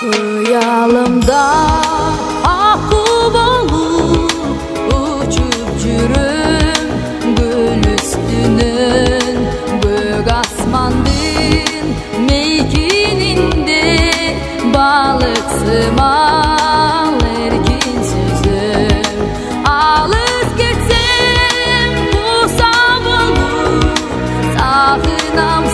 Kıyalımda aku bolup uçup жүрüm gül üstünün gök asmandın meykininde balıksımal erkin sözüm alıp getsem bu sabolu sağınam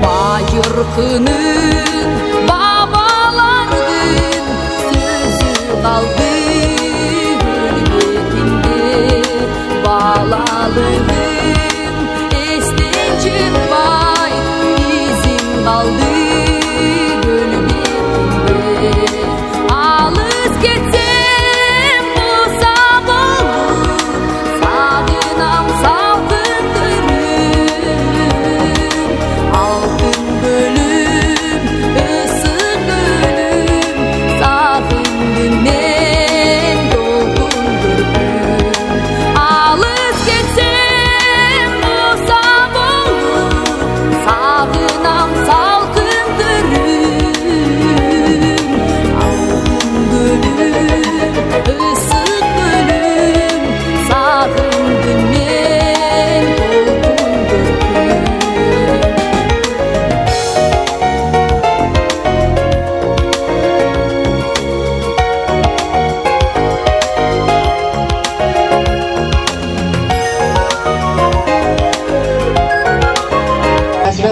Bayırkının babaların sözü kaldı gölgetinde balalığım estencim vay izim kaldı gölgetinde alız getsem bu sabahı sağınam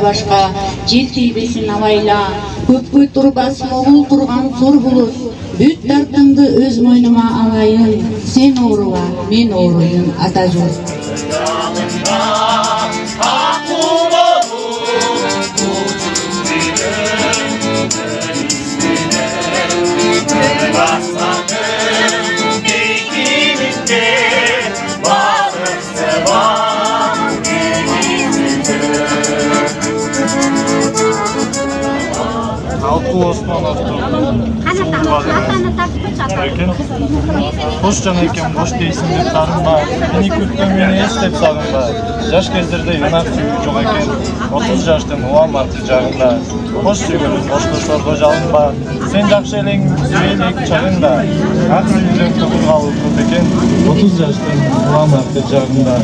башка жер тийбесин абайла көпкөй турбас могул турган зор булут бүт дартымды өз мойнума алайын сен ооруба мен ооруйм ата журт Hoş can ekem, hoş değilsin деп sarınma. Beni küttün beni es деп sağınma. Yaş kezdirde yanak süngü çok eken. 30 yaştın uam artı жағында. Hoş süngürün, hoş kuşlarga жалынба. Sen жақшы елең, зүйелек чағында. Ақ үйрен тұғырғалы көп екен. 30 yaştın uam artı жағында.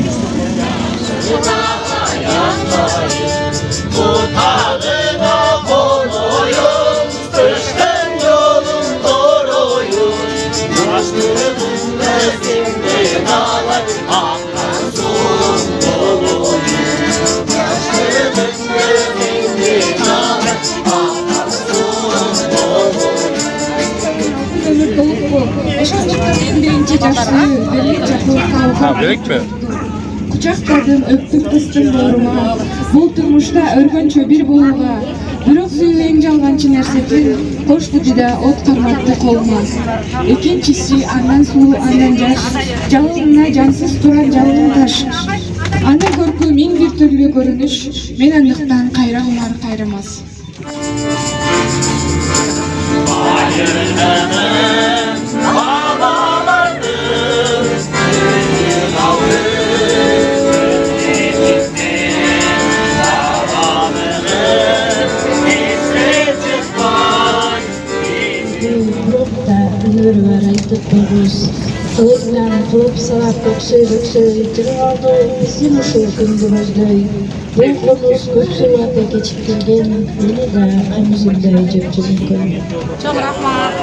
Берек mi? Kucakladın, öptük kıstın doğruma. Бұл тұрмышта өргөнчө бир болууга. Бирок сүйүлең жалганчы нерсети, кош бутида от карматты колума. Экинчиси андан суу, андан жаш, жалынына жансыз туран жалын таш. Аны көркү миң бир түрлүү көрүнүш, мен андыктан кайра умар кайрамас. Kılıklan kılıp salak köksöy yitiriп aldı, bizim uşul gündümüzдөй. Бұл қоныс көп сұлуаты кечіп келген, мені да қамызымдай жеп жүрген. Çok rahmat.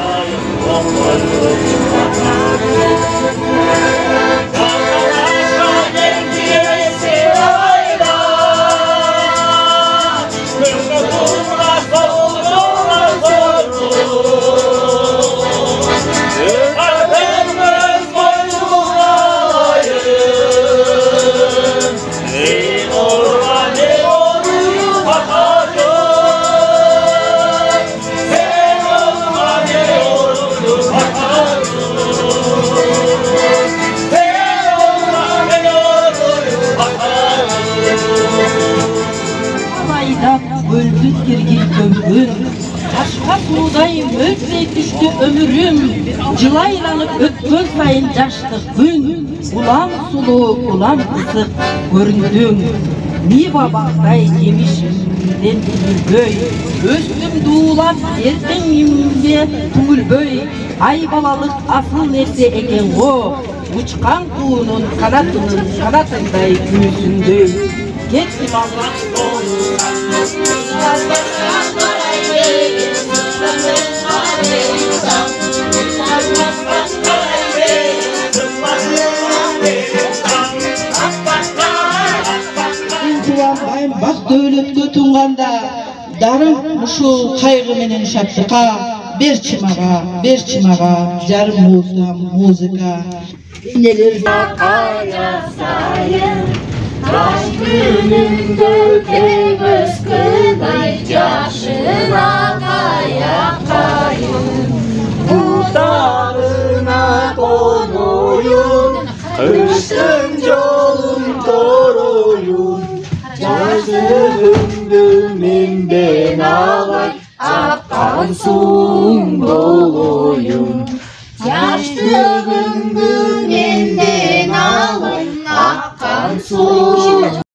киргиз көмгүн. Ташка суудай мөлтей түштү өмүрүм, жылайланып өткөн сайын жаштык күн. Улам сулуу, улам кызык көрүндүң, Нива бактай жемишимден түңүлбөй, өстүм дуулап эртеңимге түңүлбөй. Ай балалык асыл нерсе экен го, учкан куунун канатындай күүсүндөй. Кеттим алла Туанбайым бак дөөлөткө тунганда, дарым ушул кайгы менен шаттыкка. Берчи мага жарым музыка. Нелер Кайрасайын, таш күнүндө тең өскөн ай, жашына каякайын. Бутарына коноюн, кыштын жолун тороюн. Жаштыгымды менден алай, аккан суң болоюн. Жаштыгымды менден алай, аккан суң